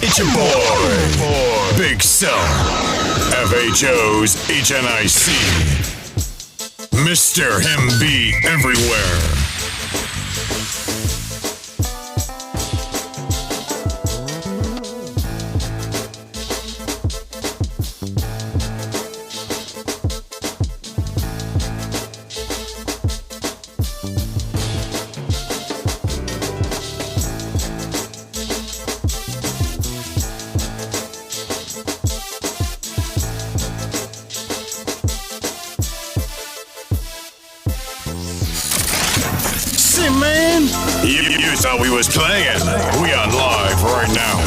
It's your boy, Big Cell, FHO's HNIC, Mr. Him Be Everywhere. Man, you thought we was playing. We on live right now.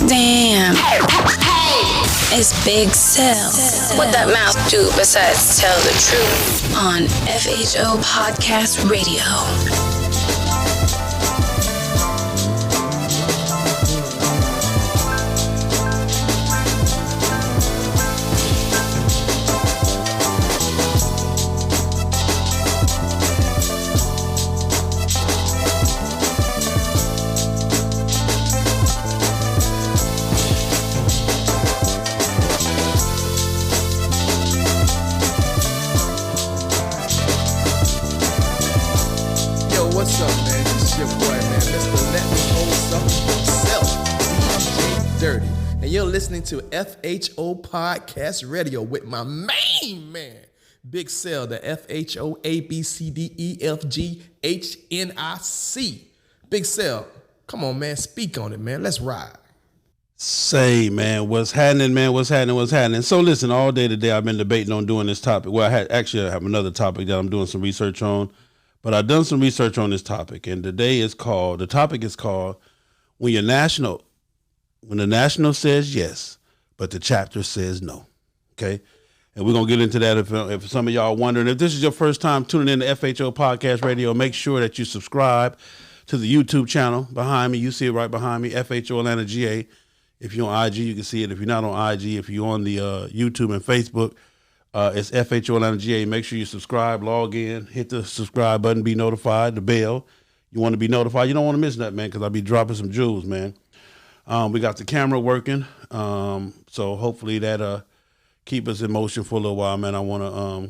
Damn. It's Big Cell. What that mouth do besides tell the truth on FHO Podcast Radio. What's up, man? This is your boy, man. Mr. Let Me Hold Something Himself, DJ Dirty. And you're listening to FHO Podcast Radio with my main man, Big Cell, the FHO ABCDEFGHNIC. Big Cell, come on, man. Speak on it, man. Let's ride. Say, man, what's happening, man? What's happening? So listen, all day today I've been debating on doing this topic. Well, I have another topic that I'm doing some research on. But I've done some research on this topic, and the topic is called when the national says yes, but the chapter says no. Okay. And we're going to get into that. If some of y'all are wondering, if this is your first time tuning in to FHO Podcast Radio, make sure that you subscribe to the YouTube channel behind me. You see it right behind me, FHO Atlanta GA. If you're on IG, you can see it. If you're not on IG, if you're on the YouTube and Facebook, it's FHO Atlanta GA. Make sure you subscribe, log in, hit the subscribe button, be notified, the bell. You want to be notified. You don't want to miss that, man, because I'll be dropping some jewels, man. We got the camera working, so hopefully that keep us in motion for a little while, man. I want to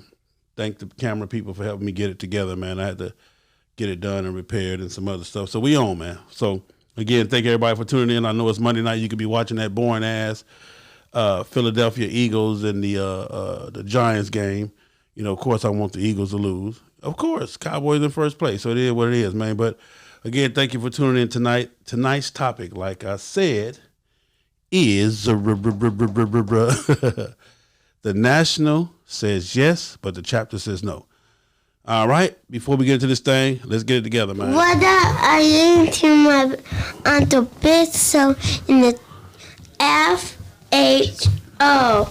thank the camera people for helping me get it together, man. I had to get it done and repaired and some other stuff. So we on, man. So, again, thank everybody for tuning in. I know it's Monday night. You could be watching that boring-ass Philadelphia Eagles and the Giants game. You know, of course, I want the Eagles to lose. Of course, Cowboys in first place, so it is what it is, man. But again, thank you for tuning in tonight. Tonight's topic, like I said, is the national says yes, but the chapter says no. All right, before we get into this thing, let's get it together, man. What up? I am to my Uncle Big Cell in the FHO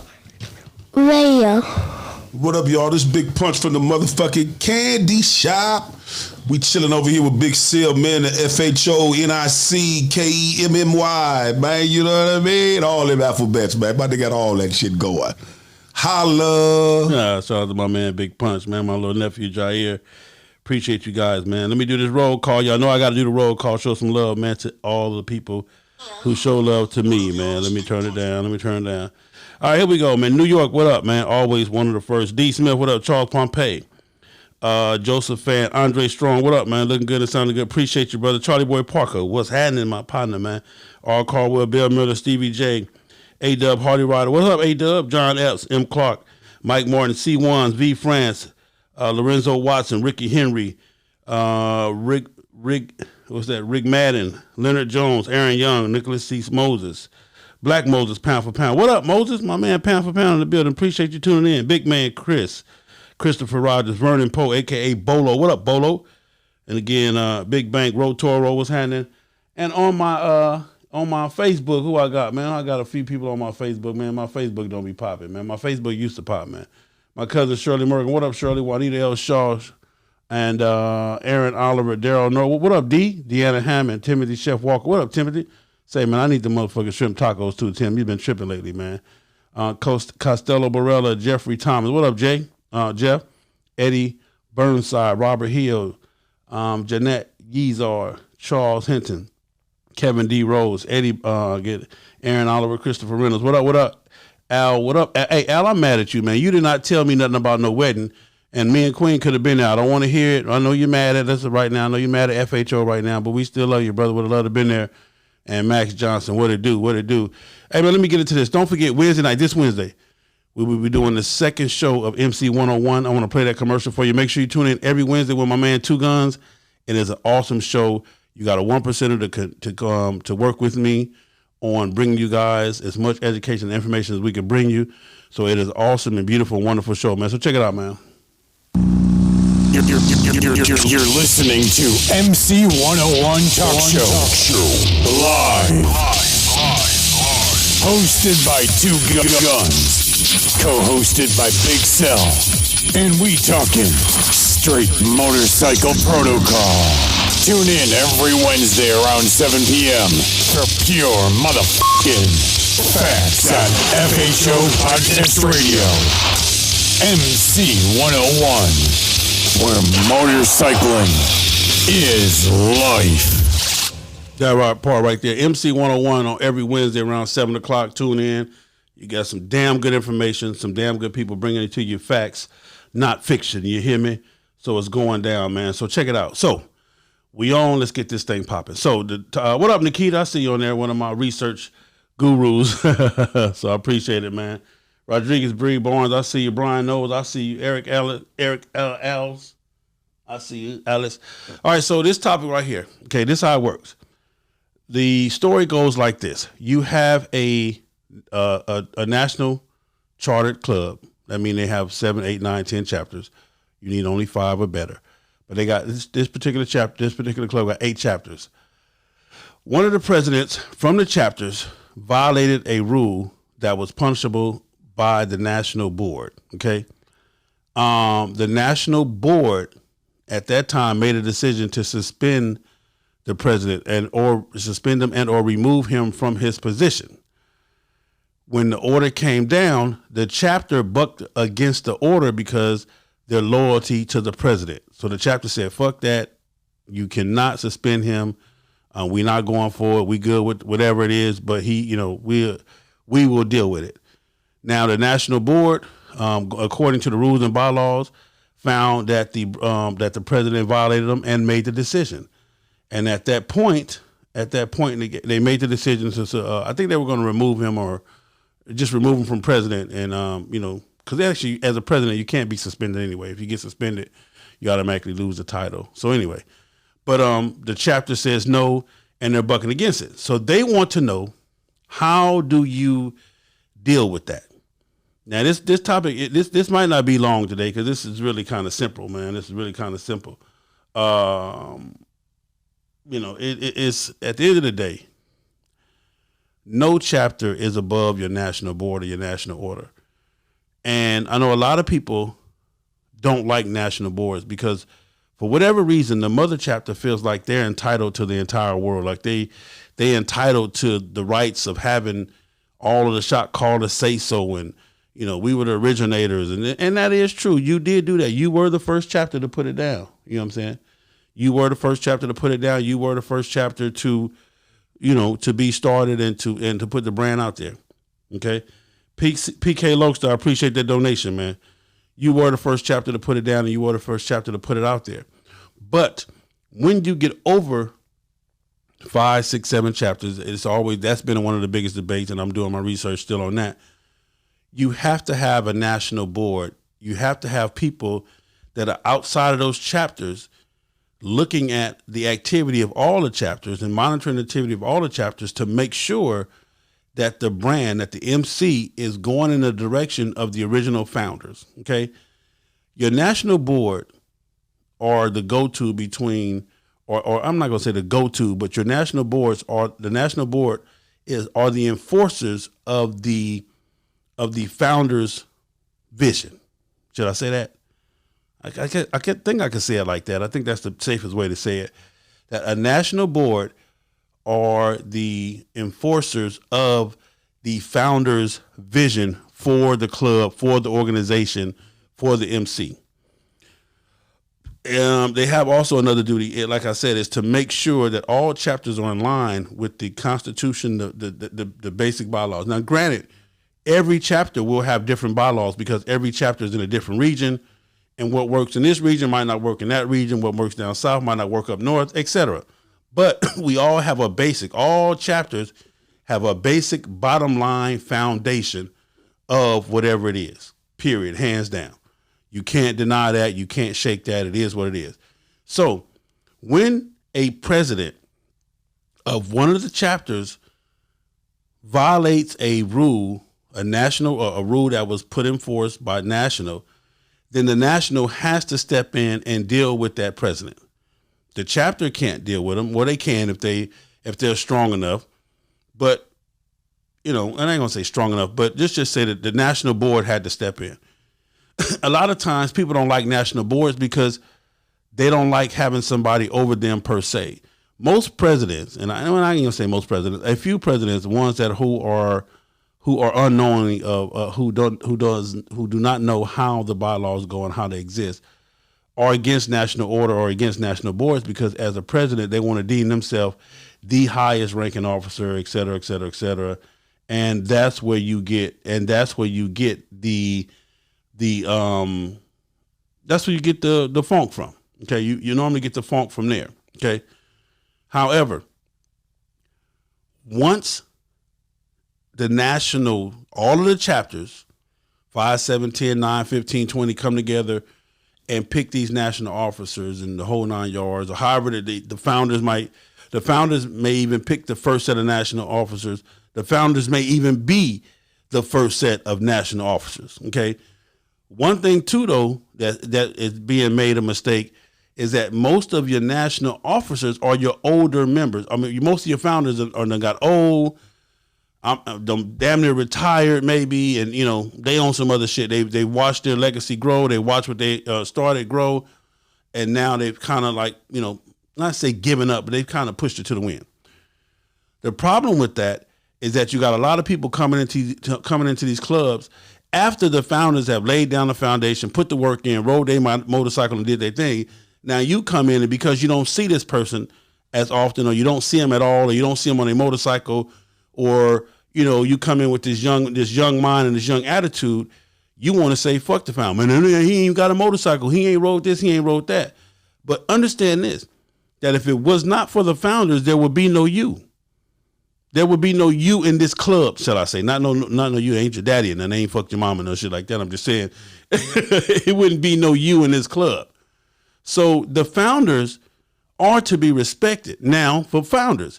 Radio. What up, y'all? This Big Punch from the motherfucking candy shop. We chilling over here with Big Cell, man, the FHONICKEMMY, man, you know what I mean? All them alphabets, man. But they got all that shit going. Holla. Yeah, shout out to my man Big Punch, man, my little nephew Jair. Appreciate you guys, man. Let me do this roll call. Y'all know I got to do the roll call, show some love, man, to all the people who show love to me, man. Let me turn it down. All right, here we go, man. New York, what up, man? Always one of the first. D. Smith, what up? Charles Pompey. Joseph Fan, Andre Strong, what up, man? Looking good and sounding good. Appreciate you, brother. Charlie Boy Parker, what's happening, my partner, man? R. Caldwell, Bill Miller, Stevie J, A-Dub, Hardy Ryder. What's up, A-Dub? John Epps, M. Clark, Mike Martin, C1s, V. France, Lorenzo Watson, Ricky Henry, Rick, Rick Madden, Leonard Jones, Aaron Young, Nicholas C. Moses, Black Moses, pound for pound. What up, Moses? My man, pound for pound in the building. Appreciate you tuning in. Big man, Christopher Rogers, Vernon Poe, a.k.a. Bolo. What up, Bolo? And again, Big Bank, Road Toro, what's happening? And on my Facebook, who I got, man? I got a few people on my Facebook, man. My Facebook don't be popping, man. My Facebook used to pop, man. My cousin Shirley Morgan. What up, Shirley? Juanita L. Shaw and Aaron Oliver, Daryl Norwood. What up, D? Deanna Hammond, Timothy Chef Walker. What up, Timothy? Say, man, I need the motherfucking shrimp tacos too, Tim. You've been tripping lately, man. Costello Barella, Jeffrey Thomas. What up, Jay? Jeff? Eddie Burnside, Robert Hill, Jeanette Yezar, Charles Hinton, Kevin D. Rose, Eddie, Aaron Oliver, Christopher Reynolds. What up? Al, what up? Hey, Al, I'm mad at you, man. You did not tell me nothing about no wedding, and me and Queen could have been there. I don't want to hear it. I know you're mad at us right now. I know you're mad at FHO right now, but we still love you, brother. Would have loved to have been there. And Max Johnson, what it do? Hey, man, let me get into this. Don't forget, Wednesday night, this Wednesday, we will be doing the second show of MC 101. I want to play that commercial for you. Make sure you tune in every Wednesday with my man Two Guns. It is an awesome show. You got a 1%er to work with me on bringing you guys as much education and information as we can bring you. So it is awesome and beautiful, wonderful show, man. So check it out, man. You're listening to MC 101 Talk Show. Live. Hosted by Two Guns. Co-hosted by Big Cell. And we talking straight motorcycle protocol. Tune in every Wednesday around 7 p.m. for pure motherfucking facts on FHO Podcast Radio. MC 101, where motorcycling is life. That right part right there. MC 101 on every Wednesday around 7 o'clock. Tune in. You got some damn good information, some damn good people bringing it to you, facts, not fiction. You hear me? So it's going down, man. So check it out. So we on. Let's get this thing popping. So what up, Nikita? I see you on there, one of my research gurus. So I appreciate it, man. Rodriguez, Bree Barnes, I see you. Brian Knowles, I see you. Eric Els, I see you. Alice. All right, so this topic right here. Okay, this is how it works. The story goes like this. You have a national chartered club. That means they have 7, 8, 9, 10 chapters. You need only 5 or better. But they got this particular club got 8 chapters. One of the presidents from the chapters violated a rule that was punishable by the national board. Okay. The national board at that time made a decision to suspend the president or remove him from his position. When the order came down, the chapter bucked against the order because their loyalty to the president. So the chapter said, fuck that. You cannot suspend him. We're not going for it. We good with whatever it is, but we will deal with it. Now the national board, according to the rules and bylaws, found that the president violated them and made the decision. And at that point, they made the decision to, I think they were going to remove him or just remove him from president. And, because actually, as a president, you can't be suspended anyway. If you get suspended, you automatically lose the title. So anyway, but the chapter says no, and they're bucking against it. So they want to know, how do you deal with that? Now, this topic, this might not be long today because this is really kind of simple, man. This is really kind of simple. It's at the end of the day, no chapter is above your national board or your national order. And I know a lot of people don't like national boards because for whatever reason, the mother chapter feels like they're entitled to the entire world. Like they entitled to the rights of having all of the shot callers say so. And, we were the originators. And that is true. You did do that. You were the first chapter to put it down. You know what I'm saying? You were the first chapter to put it down. You were the first chapter to to be started and to put the brand out there. Okay. PK Lokestar, I appreciate that donation, man. You were the first chapter to put it down, and you were the first chapter to put it out there. But when you get over 5, 6, 7 chapters, that's been one of the biggest debates, and I'm doing my research still on that. You have to have a national board. You have to have people that are outside of those chapters looking at the activity of all the chapters and monitoring the activity of all the chapters to make sure that the brand, that the MC is going in the direction of the original founders. Okay. Your national board are the go-to between, or I'm not going to say the go-to, but your national boards are the enforcers of the founders' vision. Should I say that? I can't think I can say it like that. I think that's the safest way to say it. That a national board are the enforcers of the founders' vision for the club, for the organization, for the MC. They have also another duty, like I said, is to make sure that all chapters are in line with the Constitution, the basic bylaws. Now, granted, every chapter will have different bylaws because every chapter is in a different region, and what works in this region might not work in that region. What works down south might not work up north, etc. But we all have all chapters have a basic bottom line foundation of whatever it is, period, hands down. You can't deny that. You can't shake that. It is what it is. So when a president of one of the chapters violates a rule, a rule that was put in force by national, then the national has to step in and deal with that president. The chapter can't deal with them. Well, they can if they're strong enough. But, and I ain't going to say strong enough, but just say that the national board had to step in. A lot of times people don't like national boards because they don't like having somebody over them per se. Most presidents, and I ain't going to say most presidents, a few presidents, ones that who are unknowing who do not know how the bylaws go and how they exist, are against national order or against national boards because as a president, they want to deem themselves the highest ranking officer, et cetera, et cetera, et cetera. And that's where you get the funk from. Okay. You normally get the funk from there. Okay. However, once the national, all of the chapters, 5, 7, 10, 9, 15, 20 come together and pick these national officers and the whole 9 yards, or however the founders may even pick the first set of national officers. The founders may even be the first set of national officers. Okay. One thing too, though, that is being made a mistake is that most of your national officers are your older members. I mean, most of your founders got old, damn near retired maybe, and they own some other shit. They watched their legacy grow. They watched what they started grow, and now they've kind of not say given up, but they've kind of pushed it to the wind. The problem with that is that you got a lot of people coming into these clubs after the founders have laid down the foundation, put the work in, rode their motorcycle and did their thing. Now you come in, and because you don't see this person as often, or you don't see them at all, or you don't see them on a motorcycle, or you come in with this young mind and this young attitude, you want to say fuck the founder. Man, he ain't got a motorcycle. He ain't rode this. He ain't rode that. But understand this: that if it was not for the founders, there would be no you. There would be no you in this club, shall I say? Not no you ain't your daddy and they ain't fucked your mama and no shit like that. I'm just saying, it wouldn't be no you in this club. So the founders are to be respected. Now, for founders,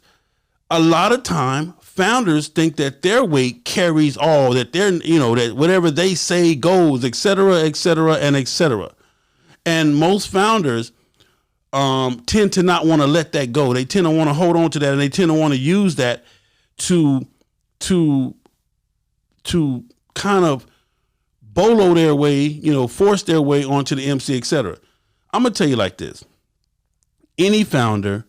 a lot of time, founders think that their weight carries all, that they're, that whatever they say goes, et cetera, et cetera, and et cetera. And most founders tend to not want to let that go. They tend to want to hold on to that, and they tend to want to use that to kind of bolo their way, force their way onto the MC, et cetera. I'm going to tell you like this. Any founder,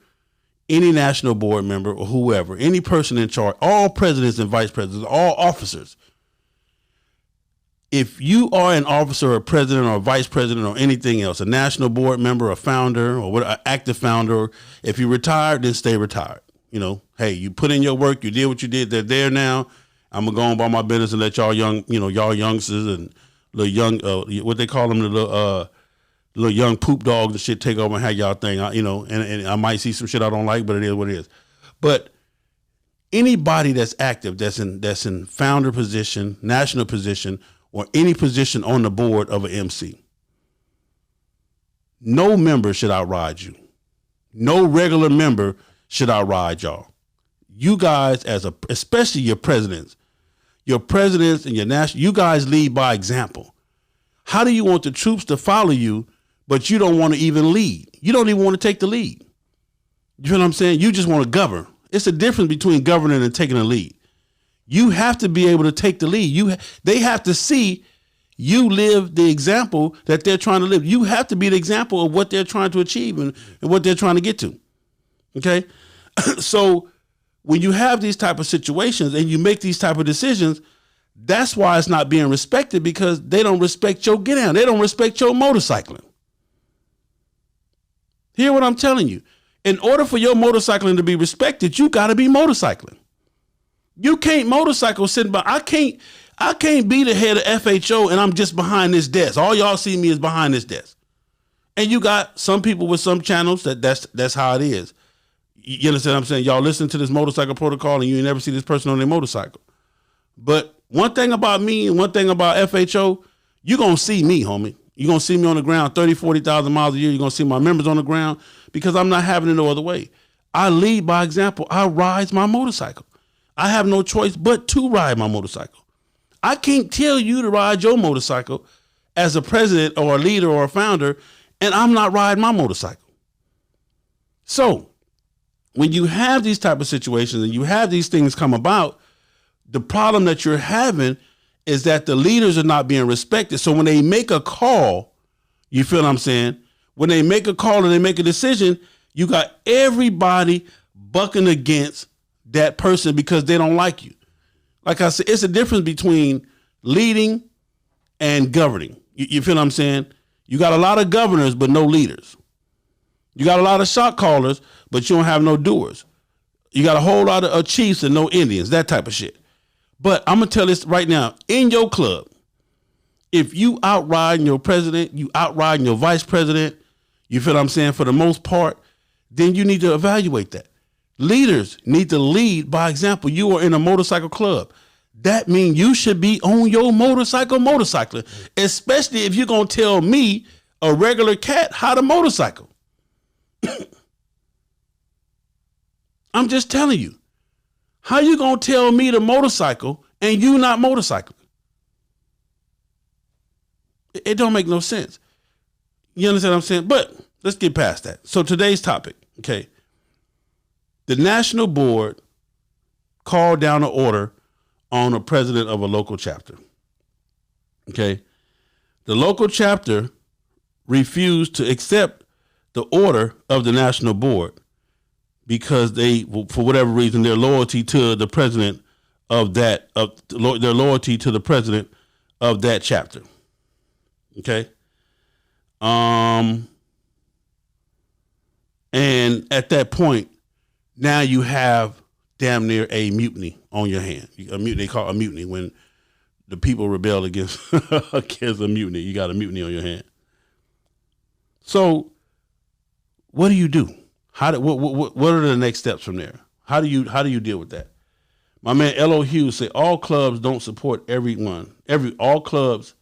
any national board member or whoever, any person in charge, all presidents and vice presidents, all officers, if you are an officer or president or vice president or anything else, a national board member, a founder or what, an active founder, if you're retired, then stay retired. hey, you put in your work, you did what you did. They're there now. I'm gonna go on about my business and let y'all youngsters and little young, what they call them, the little young poop dogs and shit take over and have y'all thing. And I might see some shit I don't like, but it is what it is. But anybody that's active, that's in founder position, national position, or any position on the board of an MC, no member should outride you. No regular member should outride y'all. You guys, especially your presidents and your national, you guys lead by example. How do you want the troops to follow you, but you don't want to even lead? You don't even want to take the lead. You know what I'm saying? You just want to govern. It's a difference between governing and taking the lead. You have to be able to take the lead. They have to see you live the example that they're trying to live. You have to be the example of what they're trying to achieve and what they're trying to get to. Okay? So when you have these type of situations and you make these type of decisions, that's why it's not being respected, because they don't respect your get down. They don't respect your motorcycling. Hear what I'm telling you. In order for your motorcycling to be respected, you got to be motorcycling. You can't motorcycle sitting by. I can't be the head of FHO and I'm just behind this desk. All y'all see me is behind this desk. And you got some people with some channels that's how it is. You understand what I'm saying? Y'all listen to this motorcycle protocol and you never see this person on their motorcycle. But one thing about me and one thing about FHO, you're going to see me, homie. You're going to see me on the ground 30, 40,000 miles a year. You're going to see my members on the ground, because I'm not having it no other way. I lead by example. I ride my motorcycle. I have no choice but to ride my motorcycle. I can't tell you to ride your motorcycle as a president or a leader or a founder, and I'm not riding my motorcycle. So when you have these type of situations and you have these things come about, the problem that you're having is that the leaders are not being respected. So when they make a call, you feel what I'm saying? When they make a call and they make a decision, you got everybody bucking against that person because they don't like you. Like I said, it's a difference between leading and governing. You feel what I'm saying? You got a lot of governors, but no leaders. You got a lot of shot callers, but you don't have no doers. You got a whole lot of chiefs and no Indians, that type of shit. But I'm going to tell this right now. In your club, if you outriding your president, you outriding your vice president, you feel what I'm saying, for the most part, then you need to evaluate that. Leaders need to lead by example. You are in a motorcycle club. That means you should be on your motorcycling, especially if you're going to tell me, a regular cat, how to motorcycle. I'm just telling you. How you going to tell me to motorcycle and you not motorcycling? It don't make no sense. You understand what I'm saying? But let's get past that. So today's topic, okay. The national board called down an order on a president of a local chapter. Okay. The local chapter refused to accept the order of the national board because they, for whatever reason, their loyalty to the president of that, their loyalty to the president of that chapter. Okay. And at that point, now you have damn near a mutiny on your hand. A mutiny, they call it a mutiny when the people rebel against against a mutiny. You got a mutiny on your hand. So, what do you do? What are the next steps from there? How do you deal with that? My man L.O. Hughes said all clubs don't support everyone. All clubs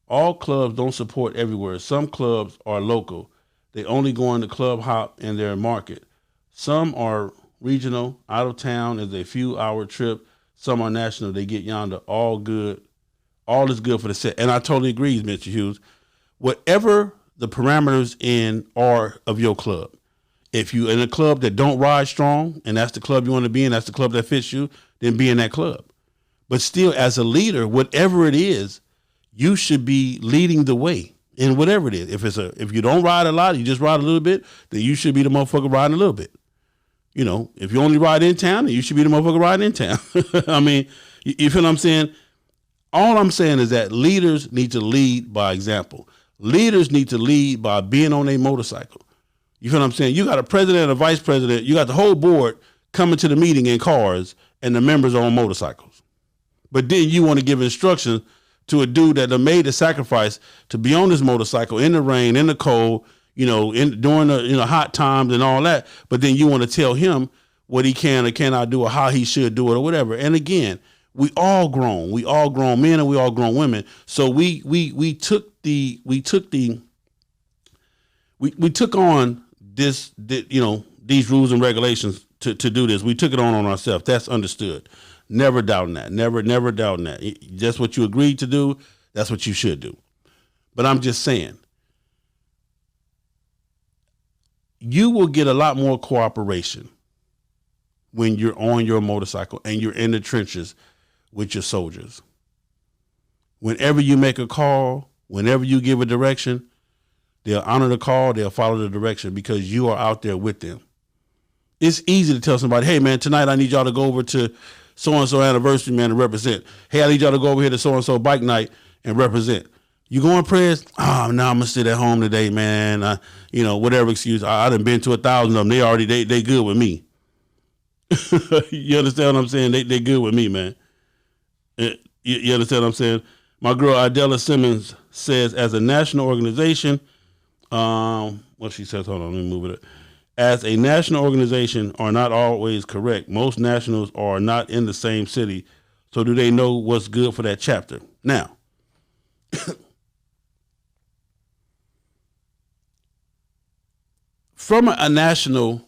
don't support everywhere. Some clubs are local. They only go on the club hop in their market. Some are regional, out of town is a few hour trip. Some are national. They get yonder. All good. All is good for the set. And I totally agree, Mr. Hughes. Whatever the parameters are of your club. If you in a club that don't ride strong and that's the club you want to be in, that's the club that fits you, then be in that club. But still, as a leader, whatever it is, you should be leading the way in whatever it is. If you don't ride a lot, you just ride a little bit, then you should be the motherfucker riding a little bit. You know, if you only ride in town, then you should be the motherfucker riding in town. I mean, you feel what I'm saying? All I'm saying is that leaders need to lead by example. Leaders need to lead by being on a motorcycle. You feel what I'm saying? You got a president and a vice president. You got the whole board coming to the meeting in cars, and the members are on motorcycles. But then you want to give instructions to a dude that made the sacrifice to be on this motorcycle in the rain, in the cold, during the hot times and all that. But then you want to tell him what he can or cannot do, or how he should do it, or whatever. And again, we all grown men, and we all grown women. So we took on this, these rules and regulations to do this. We took it on ourselves. That's understood. Never doubting that. Never doubting that. That's what you agreed to do. That's what you should do. But I'm just saying, you will get a lot more cooperation when you're on your motorcycle and you're in the trenches with your soldiers. Whenever you make a call, whenever you give a direction, they'll honor the call, they'll follow the direction because you are out there with them. It's easy to tell somebody, hey, man, tonight I need y'all to go over to so-and-so anniversary, man, to represent. Hey, I need y'all to go over here to so-and-so bike night and represent. You going, Prez? Oh, no, I'm going to sit at home today, man. Whatever excuse. I done been to 1,000 of them. They good with me. You understand what I'm saying? They good with me, man. You understand what I'm saying? My girl Idella Simmons says, as a national organization, what she says, hold on, let me move it up. As a national organization are not always correct. Most nationals are not in the same city. So do they know what's good for that chapter? Now, from a national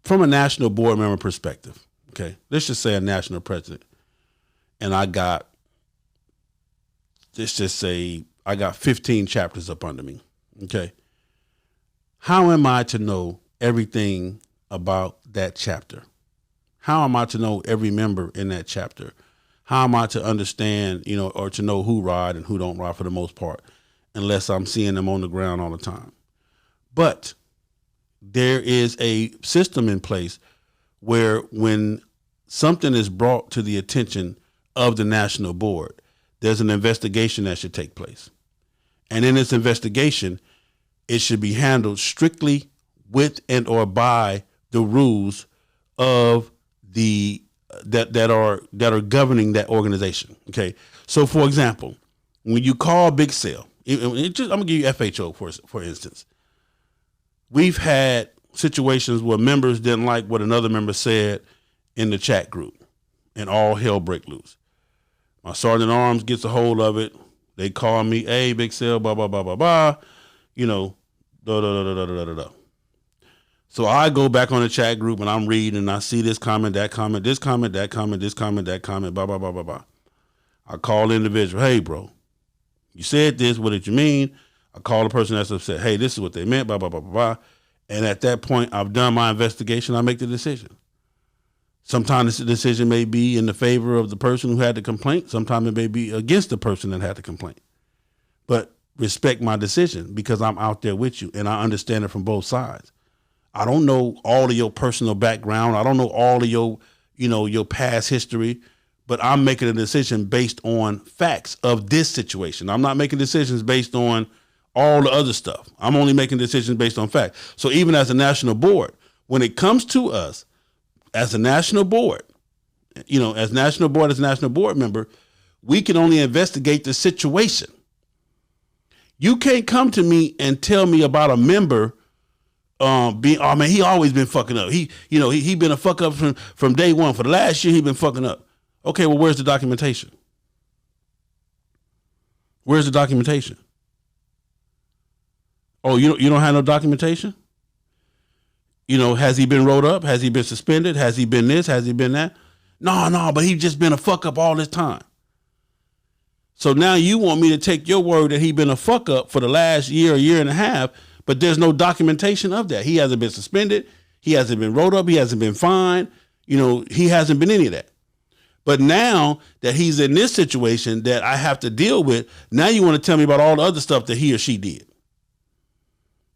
board member perspective, okay, let's just say a national president, and I got 15 chapters up under me, okay? How am I to know everything about that chapter? How am I to know every member in that chapter? How am I to understand, or to know who ride and who don't ride for the most part, unless I'm seeing them on the ground all the time? But there is a system in place where when something is brought to the attention of the national board, there's an investigation that should take place. And in this investigation, it should be handled strictly with and or by the rules of that are governing that organization. Okay. So for example, when you call Big Sale, I'm gonna give you FHO for instance. We've had situations where members didn't like what another member said in the chat group, and all hell break loose. My sergeant at arms gets a hold of it. They call me, hey, Big Sale, blah, blah, blah, blah, blah. Da. So I go back on the chat group and I'm reading and I see this comment, that comment, this comment, that comment, this comment, that comment, blah, blah, blah, blah, blah. I call the individual, hey, bro, you said this, what did you mean? I call the person that's upset, hey, this is what they meant, blah, blah, blah, blah, blah. And at that point, I've done my investigation, I make the decision. Sometimes the decision may be in the favor of the person who had the complaint. Sometimes it may be against the person that had the complaint. But respect my decision because I'm out there with you and I understand it from both sides. I don't know all of your personal background. I don't know all of your past history, but I'm making a decision based on facts of this situation. I'm not making decisions based on all the other stuff. I'm only making decisions based on fact. So even as a national board, when it comes to us, as a national board, as national board member, we can only investigate the situation. You can't come to me and tell me about a member he always been fucking up. He been a fuck up from day one. For the last year, he been fucking up. Okay, well, where's the documentation? Where's the documentation? Oh, you don't have no documentation? Has he been wrote up? Has he been suspended? Has he been this? Has he been that? No, but he just been a fuck up all this time. So now you want me to take your word that he been a fuck up for the last year and a half, but there's no documentation of that. He hasn't been suspended. He hasn't been wrote up. He hasn't been fined. He hasn't been any of that. But now that he's in this situation that I have to deal with, now you want to tell me about all the other stuff that he or she did.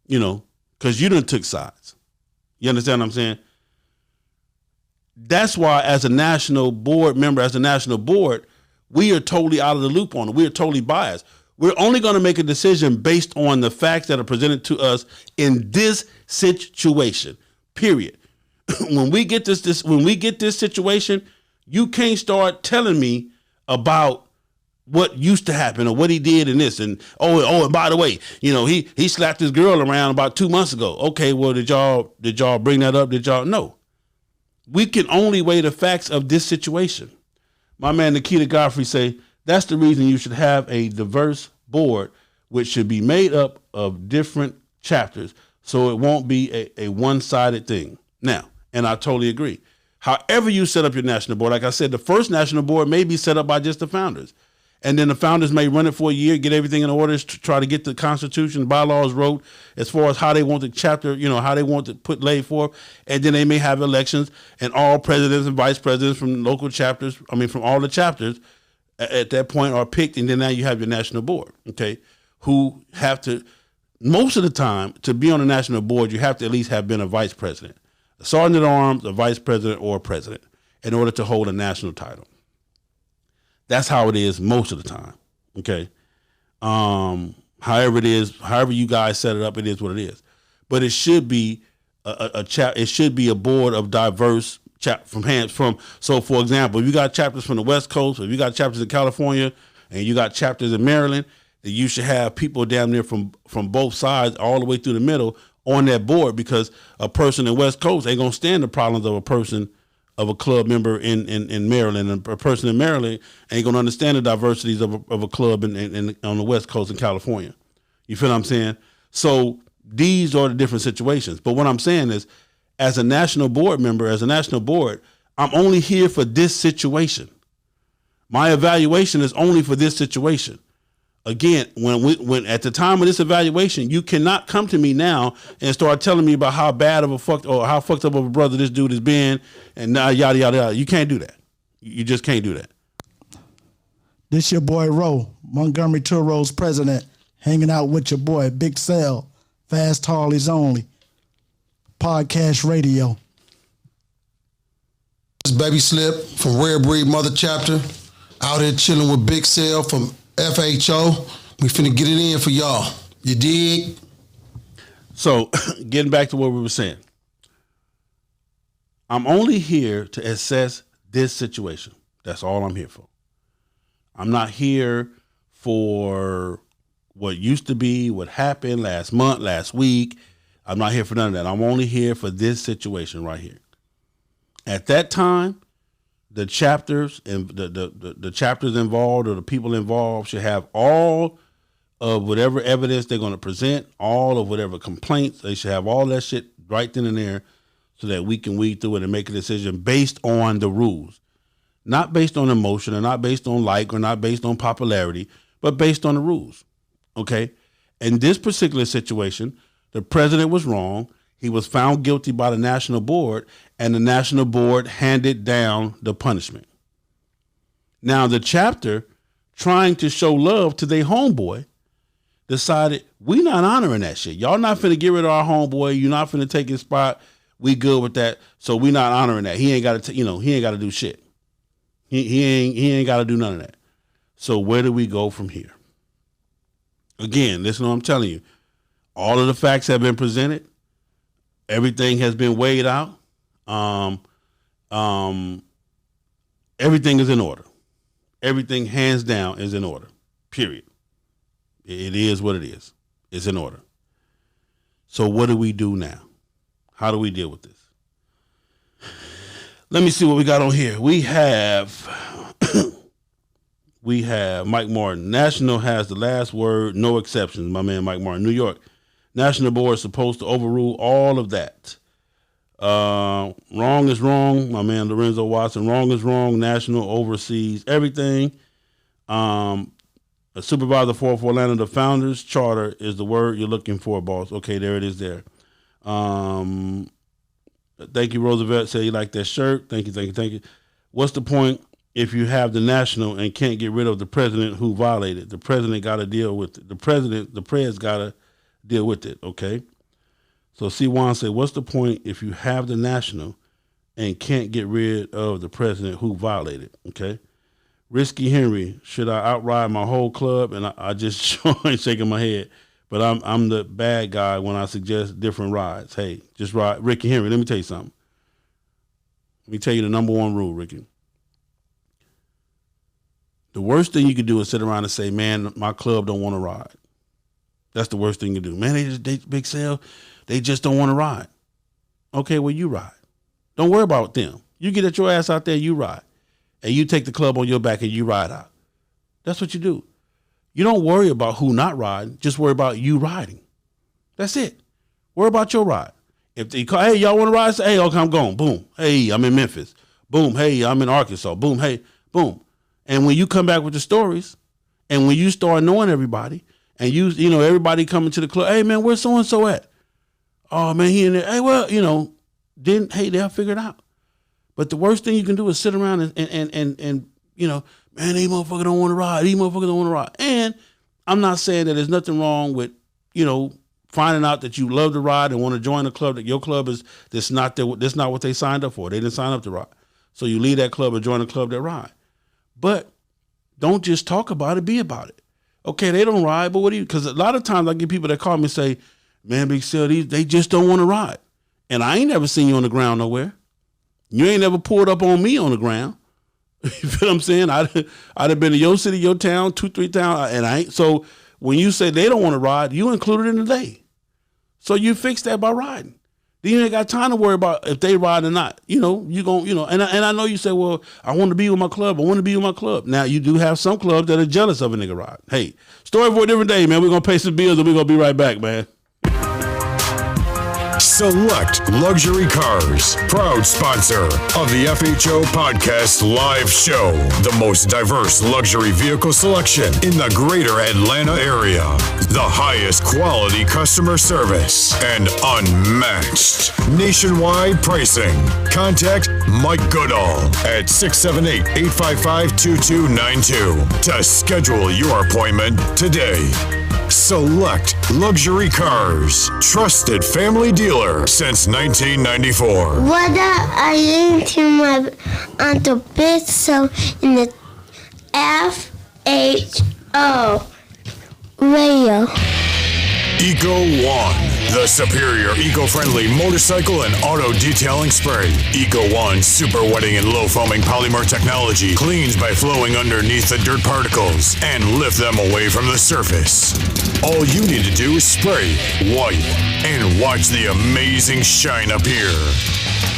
Because you done took sides. You understand what I'm saying? That's why as a national board member, as a national board, we are totally out of the loop on it. We are totally biased. We're only going to make a decision based on the facts that are presented to us in this situation. Period. When we get this situation, you can't start telling me about what used to happen or what he did in this. And and by the way, he slapped this girl around about 2 months ago. Okay, well, did y'all bring that up? Did y'all? No. We can only weigh the facts of this situation. My man Nikita Godfrey say, that's the reason you should have a diverse board, which should be made up of different chapters, so it won't be a one-sided thing. Now, and I totally agree. However you set up your national board, like I said, the first national board may be set up by just the founders. And then the founders may run it for a year, get everything in order, to try to get the Constitution, bylaws wrote as far as how they want the chapter, how they want to put laid forth. And then they may have elections, and all presidents and vice presidents from local chapters, from all the chapters at that point are picked. And then now you have your national board, okay, who have to, most of the time, to be on the national board, you have to at least have been a vice president, a sergeant at arms, a vice president, or a president in order to hold a national title. That's how it is most of the time. Okay. However you guys set it up, it is what it is. But it should be it should be a board of diverse so for example, if you got chapters from the West Coast, if you got chapters in California, and you got chapters in Maryland, then you should have people down there from both sides all the way through the middle on that board, because a person in West Coast ain't gonna stand the problems of a person of a club member in Maryland, and a person in Maryland ain't gonna understand the diversities of a club in on the West Coast in California. You feel what I'm saying? So these are the different situations. But what I'm saying is, as a national board member, as a national board, I'm only here for this situation. My evaluation is only for this situation. Again, when at the time of this evaluation, you cannot come to me now and start telling me about how bad of how fucked up of a brother this dude has been, and yada yada yada. You can't do that. You just can't do that. This your boy Roe, Montgomery Tourro's president, hanging out with your boy Big Cell, Fast Harleys Only, podcast radio. This Baby Slip from Rare Breed Mother Chapter, out here chilling with Big Cell from FHO. We finna get it in for y'all. You dig? So, getting back to what we were saying. I'm only here to assess this situation. That's all I'm here for. I'm not here for what used to be, what happened last month, last week. I'm not here for none of that. I'm only here for this situation right here. At that time, the chapters and the chapters involved, or the people involved, should have all of whatever evidence they're going to present, all of whatever complaints. They should have all that shit right then and there, so that we can weed through it and make a decision based on the rules, not based on emotion, or not based on or not based on popularity, but based on the rules. Okay. In this particular situation, the president was wrong. He was found guilty by the national board, and the national board handed down the punishment. Now, the chapter, trying to show love to their homeboy, decided, we not honoring that shit. Y'all not finna get rid of our homeboy. You're not finna take his spot. We good with that. So we not honoring that. He ain't got to, he ain't got to do shit. He ain't got to do none of that. So where do we go from here? Again, listen to what I'm telling you. All of the facts have been presented. Everything has been weighed out. Everything is in order. Everything, hands down, is in order. Period. It is what it is. It's in order. So what do we do now? How do we deal with this? Let me see what we got on here. We have Mike Martin. National has the last word, no exceptions. My man Mike Martin, New York. National board is supposed to overrule all of that. Wrong is wrong. My man Lorenzo Watson. Wrong is wrong. National oversees everything. A supervisor for Atlanta, the founders charter is the word you're looking for, boss. Okay, there it is there. Thank you, Roosevelt. Say you like that shirt. Thank you. What's the point if you have the national and can't get rid of the president who violated? The president got to deal with it. The prez got to deal with it. Okay. So C1 said, what's the point if you have the national and can't get rid of the president who violated? Okay. Risky Henry, should I outride my whole club? And I just shaking my head. But I'm the bad guy when I suggest different rides. Hey, just ride. Ricky Henry, let me tell you something. Let me tell you the number one rule, Ricky. The worst thing you can do is sit around and say, man, my club don't want to ride. That's the worst thing you can do. Man, they Big Sale, they just don't want to ride. Okay, well, you ride. Don't worry about them. You get your ass out there, you ride. And you take the club on your back and you ride out. That's what you do. You don't worry about who not riding. Just worry about you riding. That's it. Worry about your ride. If they call, hey, y'all want to ride? Say, hey, okay, I'm going. Boom. Hey, I'm in Memphis. Boom. Hey, I'm in Arkansas. Boom. Hey, boom. And when you come back with the stories, and when you start knowing everybody, and you know, everybody coming to the club, hey, man, where's so-and-so at? Oh, man, he in there. Hey, well, you know, they'll figure it out. But the worst thing you can do is sit around and you know, man, these motherfuckers don't want to ride. These motherfuckers don't want to ride. And I'm not saying that there's nothing wrong with, you know, finding out that you love to ride and want to join a club, that your club is that's not what they signed up for. They didn't sign up to ride. So you leave that club and join a club that ride. But don't just talk about it, be about it. Okay, they don't ride, but what do you, because a lot of times I get people that call me and say, man, Big Sale, they just don't want to ride. And I ain't never seen you on the ground nowhere. You ain't never pulled up on me on the ground. You feel what I'm saying? I'd have been to your city, your town, 2-3 towns, and I ain't. So when you say they don't want to ride, you included in the day. So you fix that by riding. Then you ain't got time to worry about if they ride or not. You know, you gon' you know, and I know you say, well, I want to be with my club. I want to be with my club. Now you do have some clubs that are jealous of a nigga ride. Hey, story for a different day, man. We're gonna pay some bills and we're gonna be right back, man. Select Luxury Cars, proud sponsor of the FHO Podcast Live Show. The most diverse luxury vehicle selection in the greater Atlanta area. The highest quality customer service and unmatched nationwide pricing. Contact Mike Goodall at 678-855-2292 to schedule your appointment today. Select Luxury Cars, trusted family dealer since 1994. What up? I into my Uncle Big Sale in the FHO radio. Eco One, the superior eco-friendly motorcycle and auto detailing spray. Eco One super wetting and low foaming polymer technology cleans by flowing underneath the dirt particles and lift them away from the surface. All you need to do is spray, wipe, and watch the amazing shine appear.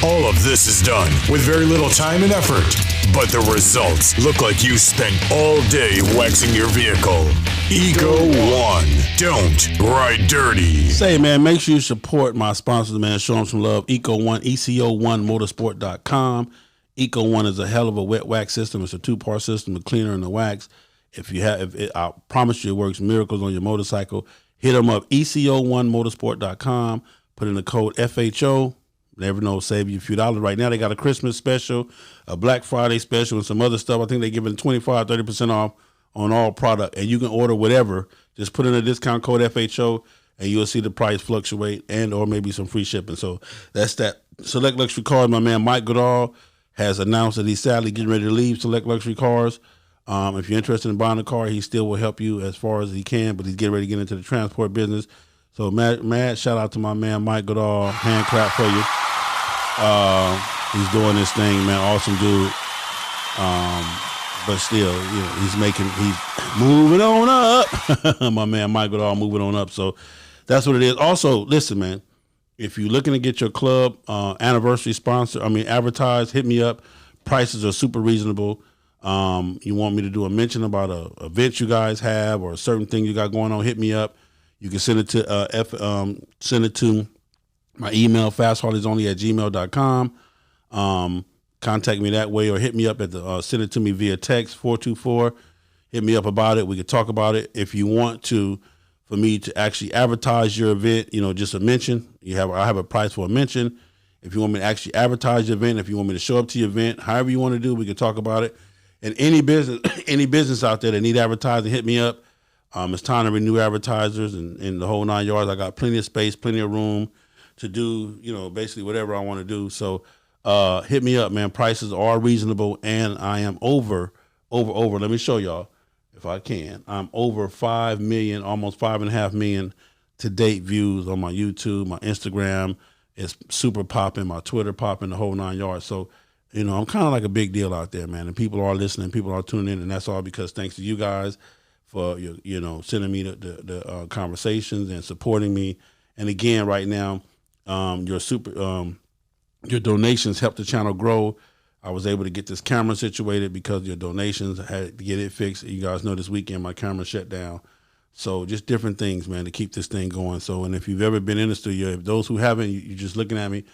All of this is done with very little time and effort, but the results look like you spent all day waxing your vehicle. Eco One. Don't ride dirty. Say, man, make sure you support my sponsors, man. Show them some love. Eco One, ECO1motorsport.com. Eco One is a hell of a wet wax system. It's a 2-part system, the cleaner and the wax. I promise you it works miracles on your motorcycle. Hit them up, ECO1motorsport.com. Put in the code FHO. Never know, save you a few dollars. Right now, they got a Christmas special, a Black Friday special, and some other stuff. I think they're giving 25-30% off on all product. And you can order whatever. Just put in a discount code FHO, and you'll see the price fluctuate and or maybe some free shipping. So that's that. Select Luxury Cars, my man Mike Goodall has announced that he's sadly getting ready to leave Select Luxury Cars. If you're interested in buying a car, he still will help you as far as he can, but he's getting ready to get into the transport business. So mad shout out to my man Mike Goodall. Hand clap for you. He's doing this thing, man. Awesome dude. But still, you know, he's moving on up. My man Mike Goodall moving on up. So that's what it is. Also, listen, man, if you're looking to get your club anniversary advertised, hit me up. Prices are super reasonable. You want me to do a mention about a event you guys have or a certain thing you got going on, hit me up. You can send it to my email, fastharleysonly@gmail.com. Contact me that way or hit me up at send it to me via text 424. Hit me up about it. We can talk about it. If you want for me to actually advertise your event, you know, just a mention. I have a price for a mention. If you want me to actually advertise your event, if you want me to show up to your event, however you want to do, we can talk about it. And any business out there that need advertising, hit me up. It's time to renew advertisers and the whole 9 yards. I got plenty of space, plenty of room to do, you know, basically whatever I want to do. So hit me up, man. Prices are reasonable, and I am over over. Let me show y'all if I can. I'm over 5 million, almost 5.5 million to date views on my YouTube, my Instagram. It's super popping, my Twitter popping, the whole 9 yards. So, you know, I'm kind of like a big deal out there, man. And people are listening, people are tuning in, and that's all because thanks to you guys for sending me the conversations and supporting me. And again, right now, your donations help the channel grow. I was able to get this camera situated because your donations. I had to get it fixed. You guys know this weekend my camera shut down. So just different things, man, to keep this thing going. So, and if you've ever been in the studio, if those who haven't, you're just looking at me,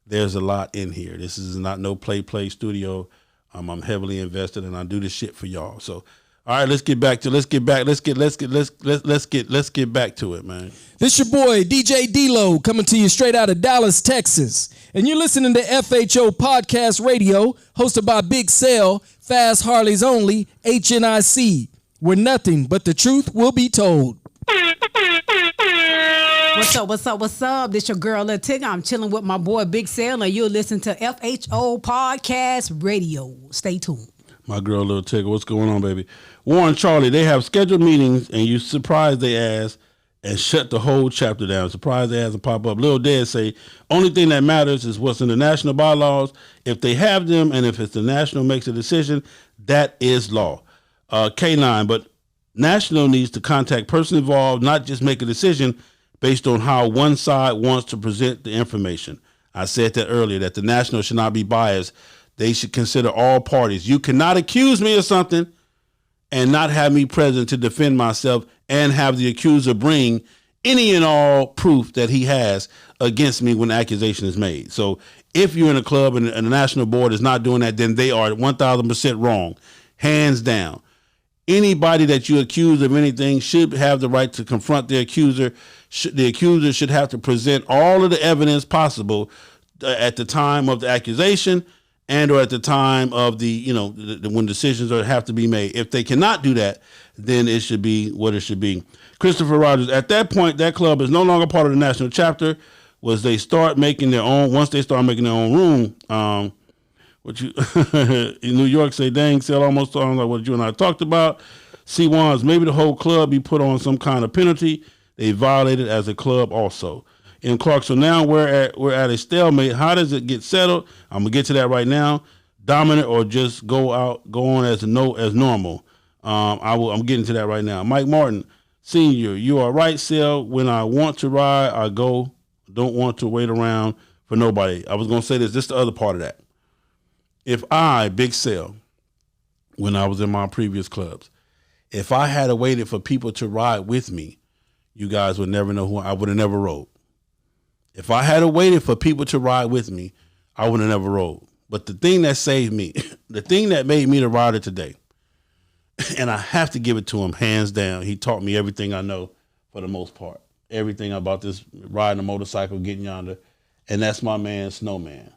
there's a lot in here. This is not no play studio. I'm heavily invested and I do this shit for y'all. So, all right, let's get back to it, man. This your boy, DJ D-Lo, coming to you straight out of Dallas, Texas. And you're listening to FHO Podcast Radio, hosted by Big Cell, Fast Harleys Only, HNIC, where nothing but the truth will be told. What's up? This your girl, Lil Tigger. I'm chilling with my boy, Big Cell, and you'll listen to FHO Podcast Radio. Stay tuned. My girl, Lil Tigger, what's going on, baby? Warren Charlie, they have scheduled meetings, and you surprised they ass and shut the whole chapter down. Surprised they ass and pop up. Lil Dead say, only thing that matters is what's in the national bylaws. If they have them, and if it's the national makes a decision, that is law. K9, but national needs to contact person involved, not just make a decision based on how one side wants to present the information. I said that earlier, that the national should not be biased. They should consider all parties. You cannot accuse me of something and not have me present to defend myself and have the accuser bring any and all proof that he has against me when the accusation is made. So if you're in a club and the national board is not doing that, then they are 1,000% wrong, hands down. Anybody that you accuse of anything should have the right to confront the accuser. The accuser should have to present all of the evidence possible at the time of the accusation and or at the time of when decisions have to be made. If they cannot do that, then it should be what it should be. Christopher Rogers, at that point, that club is no longer part of the national chapter. Once they start making their own room, what you in New York say, dang, Sell almost sounds like what you and I talked about. C1s, maybe the whole club be put on some kind of penalty. They violated as a club also. In Clarksville now, we're at a stalemate. How does it get settled? I'm gonna get to that right now. Dominant or just go on as normal. I'm getting to that right now. Mike Martin, Senior, you are right, Sel. When I want to ride, I go. Don't want to wait around for nobody. I was gonna say this is the other part of that. If I, Big Cell, when I was in my previous clubs, if I had waited for people to ride with me, you guys would never know who I would have never rode. If I had waited for people to ride with me, I would have never rode. But the thing that saved me, the thing that made me the rider today, and I have to give it to him hands down, he taught me everything I know for the most part. Everything about this riding a motorcycle, getting yonder, and that's my man, Snowman.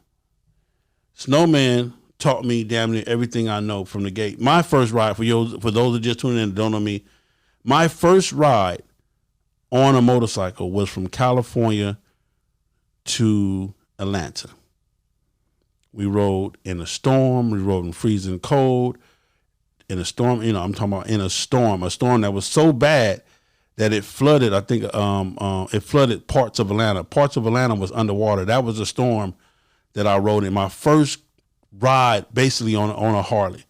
Snowman taught me damn near everything I know from the gate. My first ride, for those that just tuning in and don't know me, my first ride on a motorcycle was from California to Atlanta. We rode in a storm. We rode in freezing cold. In a storm, I'm talking about in a storm that was so bad that it flooded. I think it flooded parts of Atlanta. Parts of Atlanta was underwater. That was a storm that I rode in. My first ride, basically on a Harley.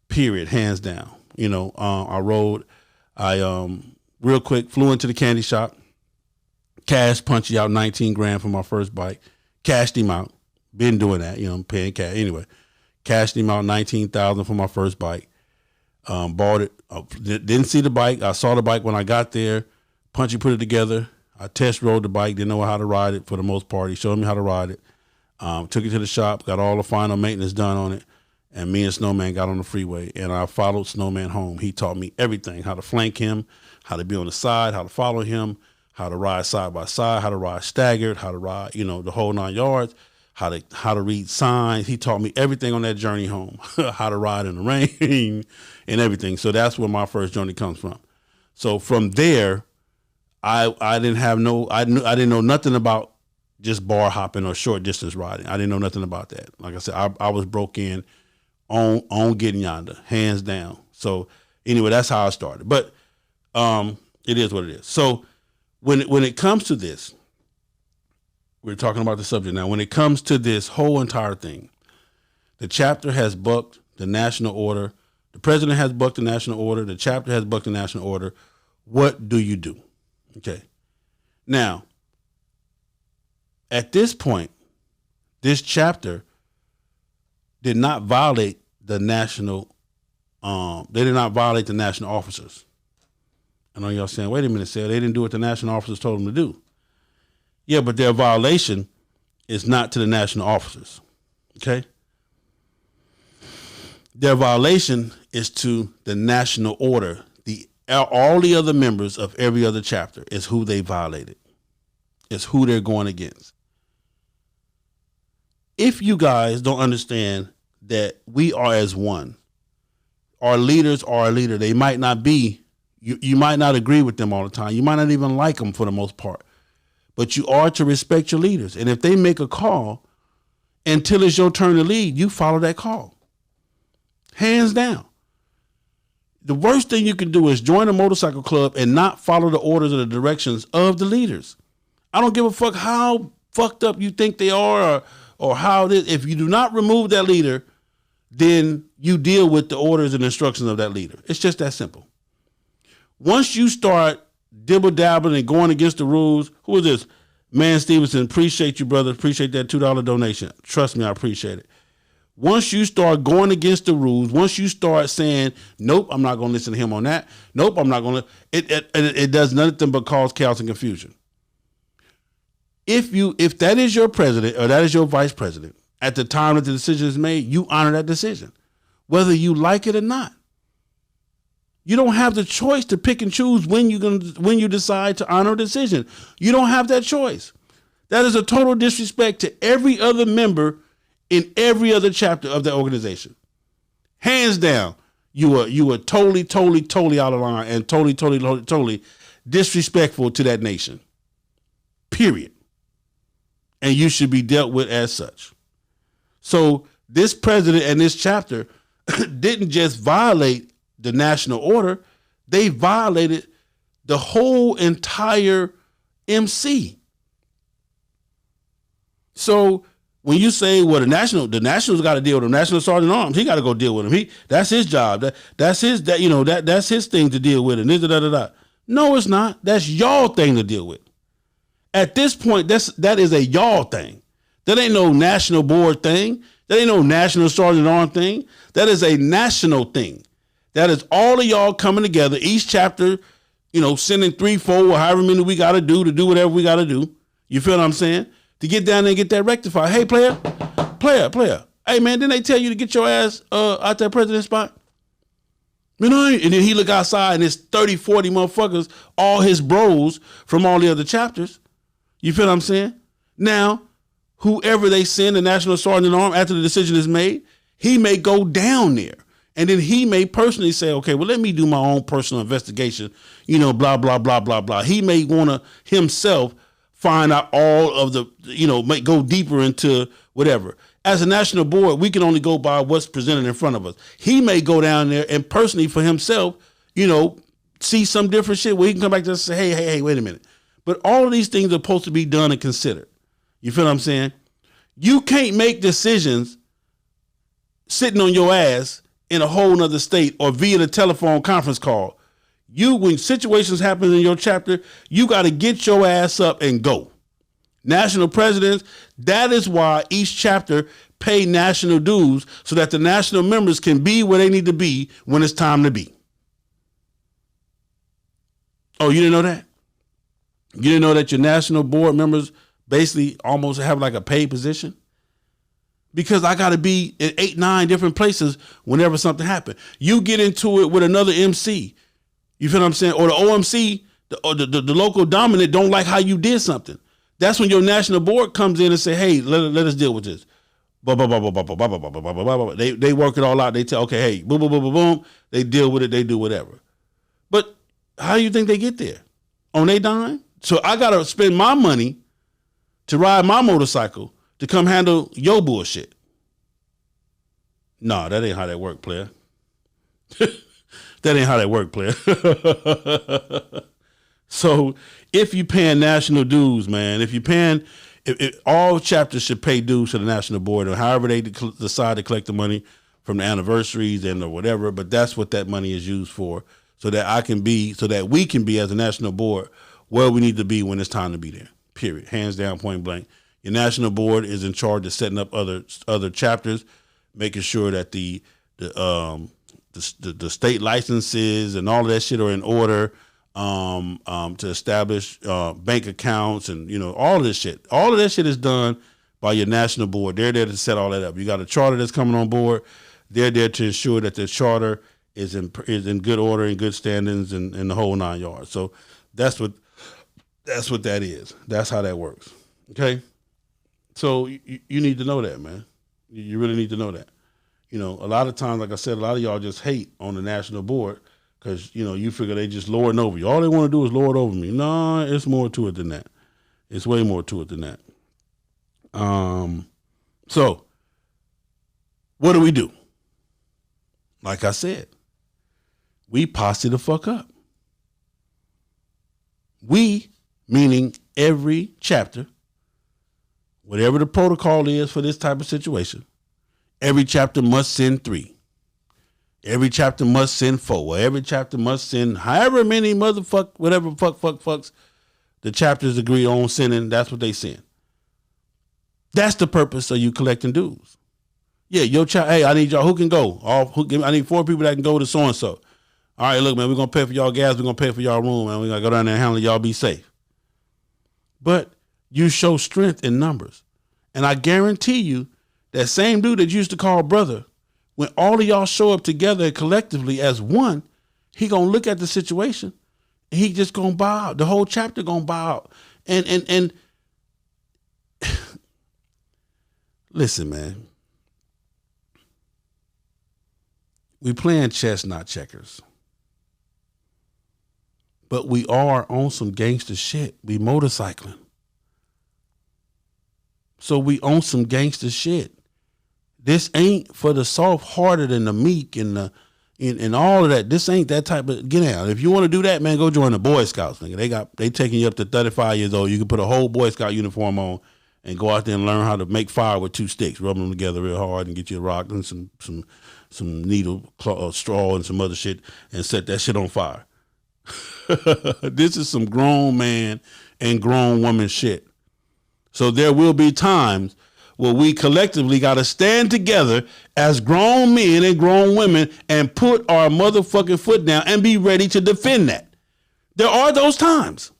Period, hands down. I real quick flew into the candy shop. Cash punched out 19 grand for my first bike. Cashed him out. Been doing that, paying cash. Anyway, cashed him out 19,000 for my first bike. Bought it. Didn't see the bike. I saw the bike when I got there. Punchy put it together. I test rode the bike. Didn't know how to ride it for the most part. He showed me how to ride it. Took it to the shop. Got all the final maintenance done on it. And me and Snowman got on the freeway. And I followed Snowman home. He taught me everything. How to flank him. How to be on the side. How to follow him. How to ride side by side. How to ride staggered. How to ride, the whole 9 yards. How to read signs. He taught me everything on that journey home. How to ride in the rain and everything. So that's where my first journey comes from. So from there, I didn't know nothing about just bar hopping or short distance riding. I didn't know nothing about that. Like I said, I was broke in on Getting Yonder, hands down. So anyway, that's how I started. But it is what it is. So when it comes to this, we're talking about the subject now. When it comes to this whole entire thing, the chapter has bucked the national order. The president has bucked the national order. The chapter has bucked the national order. What do you do? Okay. Now, at this point, this chapter did not violate the national. They did not violate the national officers. I know y'all saying, wait a minute, Sarah, they didn't do what the national officers told them to do. Yeah, but their violation is not to the national officers. Okay? Their violation is to the national order. All the other members of every other chapter is who they violated. It's who they're going against. If you guys don't understand that we are as one, our leaders are a leader. They might not be, you might not agree with them all the time. You might not even like them for the most part. But you are to respect your leaders. And if they make a call, until it's your turn to lead, you follow that call. Hands down. The worst thing you can do is join a motorcycle club and not follow the orders or the directions of the leaders. I don't give a fuck how fucked up you think they are or how it is. If you do not remove that leader, then you deal with the orders and instructions of that leader. It's just that simple. Once you start dibble-dabbling and going against the rules, who is this? Man Stevenson, appreciate you, brother. Appreciate that $2 donation. Trust me, I appreciate it. Once you start going against the rules, once you start saying, nope, I'm not going to listen to him on that. Nope, I'm not going to. It does nothing but cause chaos and confusion. If that is your president or that is your vice president, at the time that the decision is made, you honor that decision, whether you like it or not. You don't have the choice to pick and choose when you decide to honor a decision. You don't have that choice. That is a total disrespect to every other member in every other chapter of the organization. Hands down, you are totally out of line and totally disrespectful to that nation. Period. And you should be dealt with as such. So this president and this chapter didn't just violate the national order, they violated the whole entire MC. So when you say, well, the Nationals got to deal with him, National Sergeant Arms, he got to go deal with him. That's his job. That's his thing to deal with. And no, it's not. That's y'all thing to deal with. At this point, that is a y'all thing. That ain't no national board thing. That ain't no National Sergeant Arms thing. That is a national thing. That is all of y'all coming together, each chapter, sending 3, 4, or however many we got to do whatever we got to do. You feel what I'm saying? To get down there and get that rectified. Hey, player. Hey, man, didn't they tell you to get your ass out that president spot? And then he look outside and it's 30, 40 motherfuckers, all his bros from all the other chapters. You feel what I'm saying? Now, whoever they send, the National Sergeant Arm, after the decision is made, he may go down there. And then he may personally say, okay, well, let me do my own personal investigation, blah, blah, blah, blah, blah. He may want to himself find out all of the, go deeper into whatever. As a national board, we can only go by what's presented in front of us. He may go down there and personally for himself, see some different shit where he can come back to us and say, hey, wait a minute. But all of these things are supposed to be done and considered. You feel what I'm saying? You can't make decisions sitting on your ass in a whole nother state or via the telephone conference call. When situations happen in your chapter, you got to get your ass up and go. National presidents, that is why each chapter pay national dues so that the national members can be where they need to be when it's time to be. Oh, you didn't know that? You didn't know that your national board members basically almost have like a paid position? Because I got to be in 8, 9 different places whenever something happens. You get into it with another MC. You feel what I'm saying? Or the OMC, the local dominant don't like how you did something. That's when your national board comes in and say, hey, let us deal with this. They work it all out. They tell, okay, hey, boom, boom, boom, boom, boom. They deal with it. They do whatever. But how do you think they get there? On their dime? So I got to spend my money to ride my motorcycle to come handle your bullshit. Nah, that ain't how that work, player. That ain't how that work, player. So if you paying national dues, man, if all chapters should pay dues to the national board, or however they decide to collect the money from the anniversaries and or whatever, but that's what that money is used for, so that we can be as a national board where we need to be when it's time to be there. Period. Hands down, point blank. Your national board is in charge of setting up other chapters, making sure that the state licenses and all of that shit are in order, to establish bank accounts and all of this shit. All of that shit is done by your national board. They're there to set all that up. You got a charter that's coming on board. They're there to ensure that the charter is in good order and good standings and the whole 9 yards. So that's what that is. That's how that works. Okay. So you need to know that, man. You really need to know that. A lot of times, like I said, a lot of y'all just hate on the national board because, you figure they just lording over you. All they want to do is lord over me. No, it's more to it than that. It's way more to it than that. So what do? Like I said, we posse the fuck up. We, meaning every chapter, whatever the protocol is for this type of situation, every chapter must send 3. Every chapter must send 4. Or every chapter must send however many fucks the chapters agree on sending. That's what they send. That's the purpose of you collecting dues. Yeah, your child. Hey, I need y'all. Who can go? I need 4 people that can go to so and so. All right, look, man, we're gonna pay for y'all gas. We're gonna pay for y'all room, man. We're gonna go down there and handle y'all. Be safe. But you show strength in numbers, and I guarantee you that same dude that you used to call brother, when all of y'all show up together collectively as one, he gonna look at the situation and he just gonna bow out. The whole chapter gonna bow out. And listen, man. We playing chess, not checkers. But we are on some gangster shit. We motorcycling. So we on some gangster shit. This ain't for the soft-hearted and the meek and all of that. This ain't that type of get out. If you want to do that, man, go join the Boy Scouts. Nigga. They taking you up to 35 years old. You can put a whole Boy Scout uniform on and go out there and learn how to make fire with 2 sticks, rub them together real hard and get you a rock and some needle, straw and some other shit and set that shit on fire. This is some grown man and grown woman shit. So there will be times where we collectively got to stand together as grown men and grown women and put our motherfucking foot down and be ready to defend that. There are those times.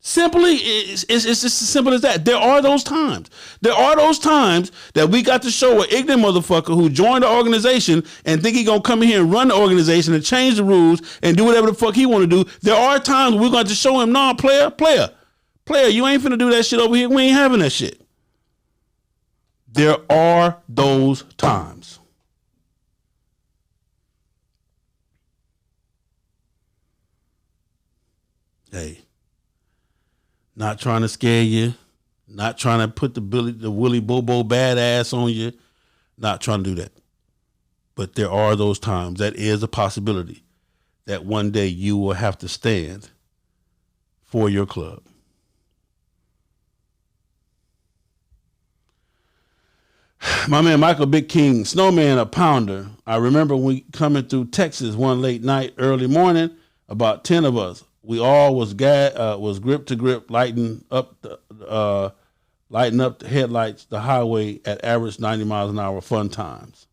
Simply, it's just as simple as that. There are those times. There are those times that we got to show an ignorant motherfucker who joined the organization and think he gonna come in here and run the organization and change the rules and do whatever the fuck he want to do. There are times we're going to show him, nah, player, you ain't finna do that shit over here. We ain't having that shit. There are those times. Hey. Not trying to scare you, not trying to put the Willy Bobo badass on you, not trying to do that. But there are those times, that is a possibility, that one day you will have to stand for your club. My man Michael Big King, Snowman, a pounder. I remember we coming through Texas one late night, early morning, about 10 of us. We all was grip to grip, lighting up the headlights, the highway at average 90 miles an hour. Fun times.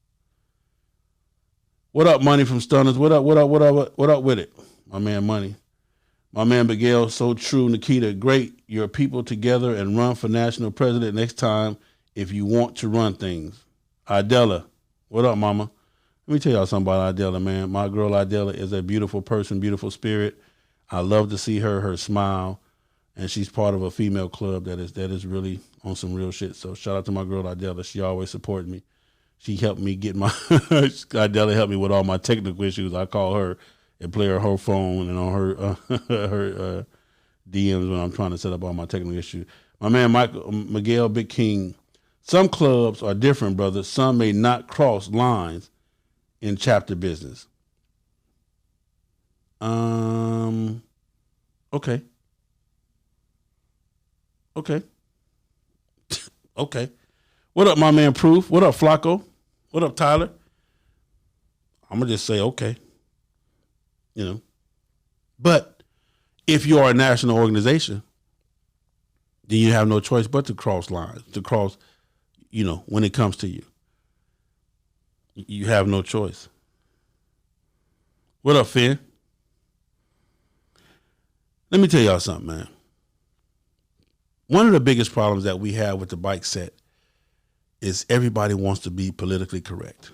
What up, Money from Stunners? What up with it? My man Money. My man Miguel, so true. Nikita, great. Your people together and run for national president next time if you want to run things. Idella, what up, mama? Let me tell y'all something about Idella, man. My girl Idella is a beautiful person, beautiful spirit. I love to see her smile, and she's part of a female club that is really on some real shit. So shout out to my girl Idella. She always supported me. She helped me get my Idella helped me with all my technical issues. I call her and play her whole phone and on her DMs when I'm trying to set up all my technical issues. My man Miguel Big King, Some clubs are different, brother. Some may not cross lines in chapter business. Okay. Okay. Okay. What up, my man Proof? What up, Flacco? What up, Tyler? I'm going to just say, okay. You know. But if you are a national organization, then you have no choice but to cross lines, to cross, when it comes to you. You have no choice. What up, Finn? Let me tell y'all something, man. One of the biggest problems that we have with the bike set is everybody wants to be politically correct.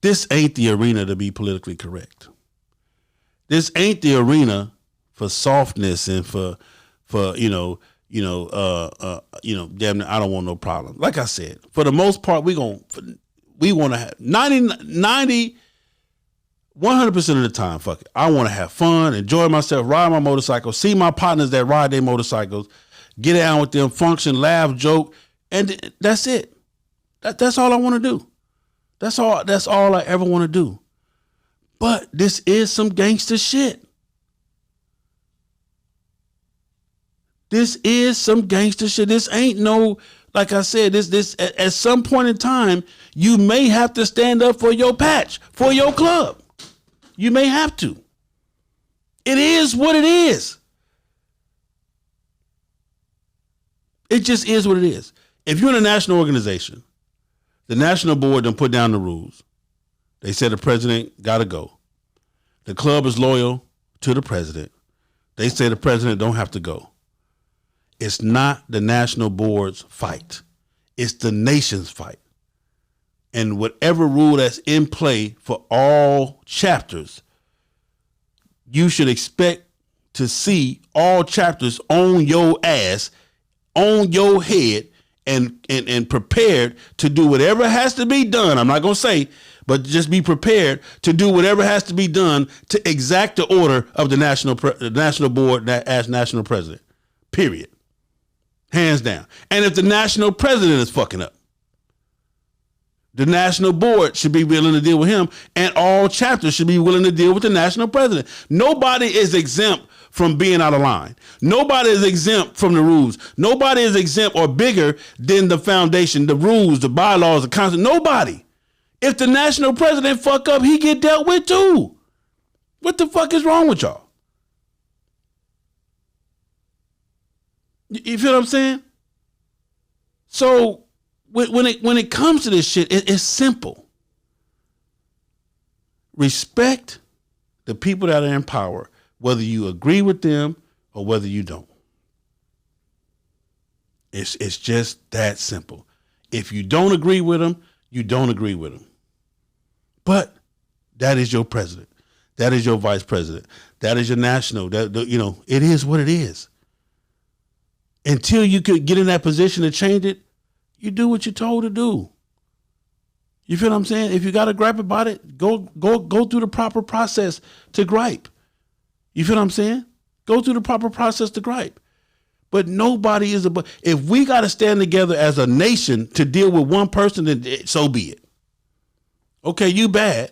This ain't the arena to be politically correct. This ain't the arena for softness and for damn it, I don't want no problem. Like I said, for the most part, we want to have 100% of the time, fuck it. I want to have fun, enjoy myself, ride my motorcycle, see my partners that ride their motorcycles, get down with them, function, laugh, joke, and that's it. That's all I want to do. That's all I ever want to do. But this is some gangster shit. This is some gangster shit. This ain't no, like I said, this at some point in time, you may have to stand up for your patch, for your club. You may have to. It is what it is. It just is what it is. If you're in a national organization, the national board done put down the rules. They said the president got to go. The club is loyal to the president. They say the president don't have to go. It's not the national board's fight. It's the nation's fight. And whatever rule that's in play for all chapters, you should expect to see all chapters on your ass, on your head, and prepared to do whatever has to be done. I'm not going to say, but just be prepared to do whatever has to be done to exact the order of the national board as national president. Period. Hands down. And if the national president is fucking up, the national board should be willing to deal with him, and all chapters should be willing to deal with the national president. Nobody is exempt from being out of line. Nobody is exempt from the rules. Nobody is exempt or bigger than the foundation, the rules, the bylaws, the constitution. Nobody. If the national president fuck up, he get dealt with too. What the fuck is wrong with y'all? You feel what I'm saying? So when it comes to this shit, it's simple. Respect the people that are in power, whether you agree with them or whether you don't. It's just that simple. If you don't agree with them, you don't agree with them. But that is your president. That is your vice president. That is your national. It is what it is. Until you could get in that position to change it, you do what you're told to do. You feel what I'm saying? If you got to gripe about it, go through the proper process to gripe. You feel what I'm saying? Go through the proper process to gripe. But nobody is if we got to stand together as a nation to deal with one person, then so be it. Okay, you bad.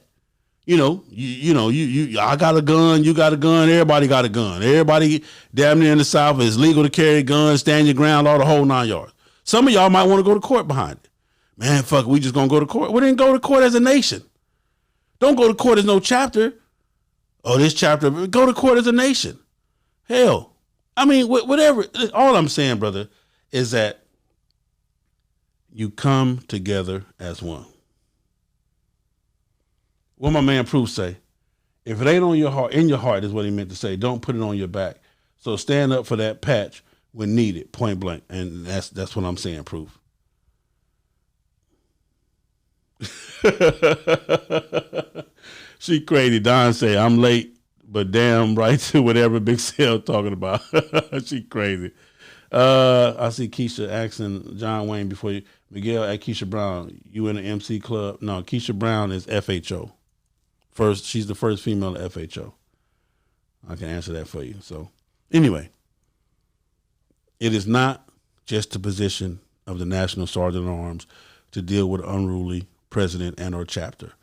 I got a gun, you got a gun, everybody got a gun. Everybody damn near in the South is legal to carry guns, stand your ground, all the whole 9 yards. Some of y'all might want to go to court behind it. Man, fuck, we just gonna go to court. We didn't go to court as a nation. Don't go to court as no chapter. Oh, this chapter, go to court as a nation. Hell, I mean, whatever. All I'm saying, brother, is that you come together as one. What my man Proof say? If it ain't on your heart, in your heart is what he meant to say. Don't put it on your back. So stand up for that patch when needed, point blank. And that's what I'm saying, Proof. She crazy. Don say, I'm late, but damn right to whatever Big Sale talking about. She crazy. I see Keisha asking John Wayne before you. Miguel at Keisha Brown, you in the MC club? No, Keisha Brown is FHO. First, she's the first female at FHO. I can answer that for you. So anyway, it is not just a position of the National Sergeant at Arms to deal with unruly president and or chapter.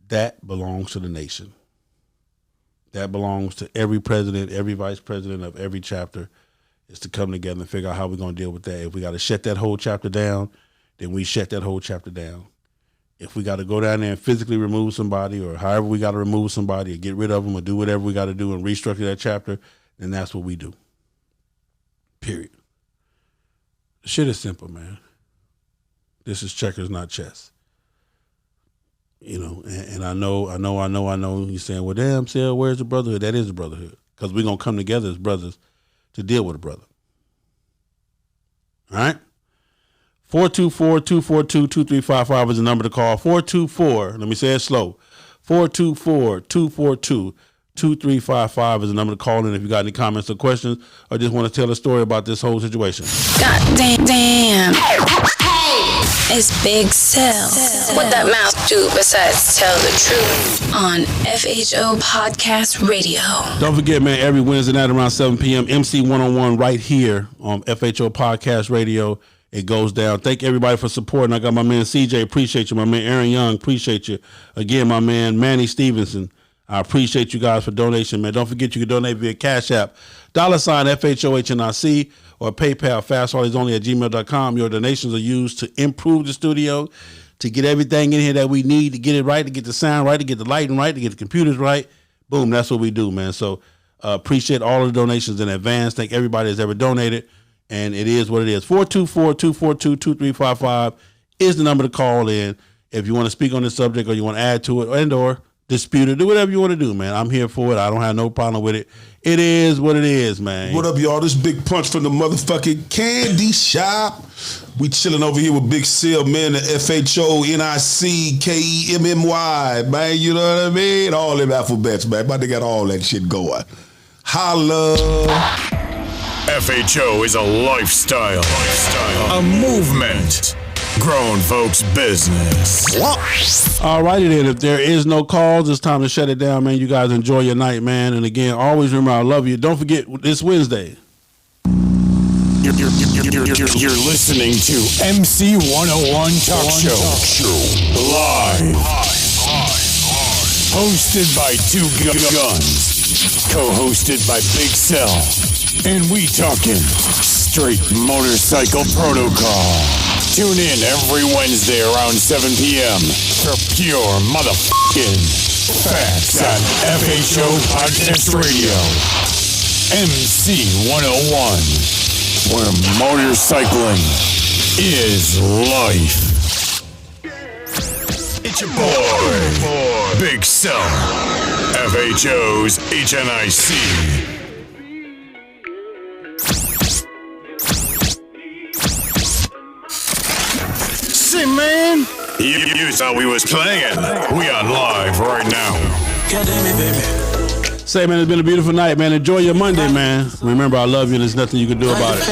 That belongs to the nation. That belongs to every president, every vice president of every chapter, is to come together and figure out how we're going to deal with that. If we got to shut that whole chapter down, then we shut that whole chapter down. If we got to go down there and physically remove somebody, or however we got to remove somebody or get rid of them or do whatever we got to do and restructure that chapter, then that's what we do. Period. Shit is simple, man. This is checkers, not chess. You know, and I know. You're saying, well, damn, Sel, where's the brotherhood? That is the brotherhood. Because we're going to come together as brothers to deal with a brother. All right? 424-242-2355 is the number to call. 424, let me say it slow. 424-242-2355 is the number to call in if you got any comments or questions or just want to tell a story about this whole situation. God damn. It's Big Sel. What that mouth do besides tell the truth on FHO Podcast Radio. Don't forget, man, every Wednesday night around 7 p.m., MC 101 right here on FHO Podcast Radio. It goes down. Thank everybody for supporting. I got my man CJ, appreciate you. My man Aaron Young, appreciate you. Again, my man Manny Stevenson, I appreciate you guys for donation, man. Don't forget you can donate via Cash App, $FHOHNIC, or PayPal, fastharleysonly@gmail.com. Your donations are used to improve the studio, to get everything in here that we need, to get it right, to get the sound right, to get the lighting right, to get the computers right. Boom, that's what we do, man. So appreciate all of the donations in advance. Thank everybody that's ever donated. And it is what it is. 424-242-2355 is the number to call in if you want to speak on this subject or you want to add to it and or dispute it. Do whatever you want to do, man. I'm here for it. I don't have no problem with it. It is what it is, man. What up, y'all? This Big Punch from the motherfucking candy shop. We chilling over here with Big Sel, man, the FHONICKEMMY, man. You know what I mean? All them alphabets, man. But they got all that shit going. Holla. FHO is a lifestyle, a movement, grown folks business. All righty then. If there is no calls, it's time to shut it down, man. You guys enjoy your night, man. And again, always remember, I love you. Don't forget, this Wednesday. You're listening to MC 101 Talk Show. Live. Hosted by Two Guns. Co-hosted by Big Sel. And we talking straight motorcycle protocol. Tune in every Wednesday around 7 p.m. for pure motherfucking facts on FHO Podcast Radio. MC 101, where motorcycling is life. It's your boy, Big Sel, FHO's HNIC. Say, man, you thought we was playing. We on live right now. Say, man, it's been a beautiful night, man. Enjoy your Monday, man. Remember, I love you, and there's nothing you can do about it.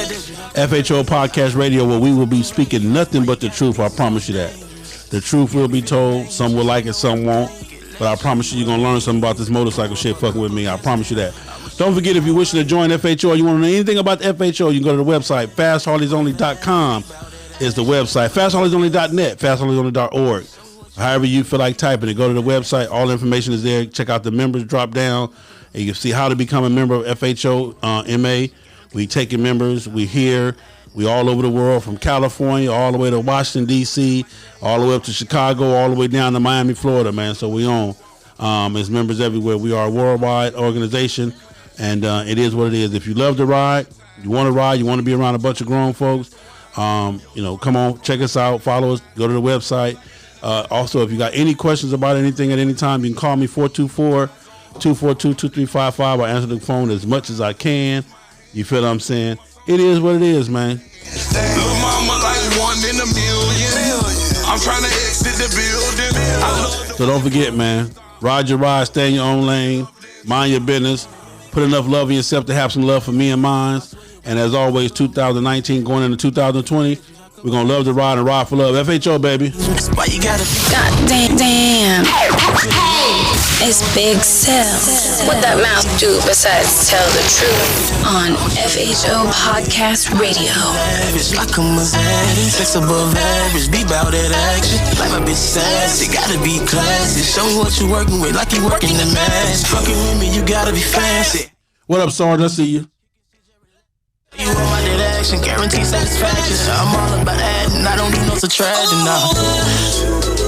FHO Podcast Radio, where we will be speaking nothing but the truth. I promise you that. The truth will be told. Some will like it, some won't. But I promise you're going to learn something about this motorcycle shit fucking with me. I promise you that. Don't forget, if you're wishing to join FHO or you want to know anything about FHO, you can go to the website, fastharleysonly.com. is the website. FastHarleysOnly.net, FastHarleysOnly.org. However you feel like typing it, go to the website. All the information is there. Check out the members drop down, and you can see how to become a member of FHO MA. We taking members. We here. We all over the world, from California all the way to Washington, D.C., all the way up to Chicago, all the way down to Miami, Florida, man. So we on. As members everywhere. We are a worldwide organization, and it is what it is. If you love to ride, you want to ride, you want to be around a bunch of grown folks, come on, check us out, follow us, go to the website. Also, if you got any questions about anything at any time, you can call me 424-242-2355. I answer the phone as much as I can. You feel what I'm saying? It is what it is, man. Little mama like one in a million. I'm trying to exit the building. So don't forget, man, ride your ride, stay in your own lane, mind your business, put enough love in yourself to have some love for me and mine. And as always, 2019 going into 2020, we're going to love to ride and ride for love. FHO, baby. God damn. Hey. is Big Cell. What that mouth do besides tell the truth on FHO Podcast Radio. Like I'm a savage, sex above average, be bout that action. Like my bitch sassy, gotta be classy. Show me what you working with, like you working the mass. Fucking with me, you gotta be fancy. What up, Sarge? I see you. You want my dead action, guaranteed satisfaction. I'm all about adding, I don't do no subtraction, nah.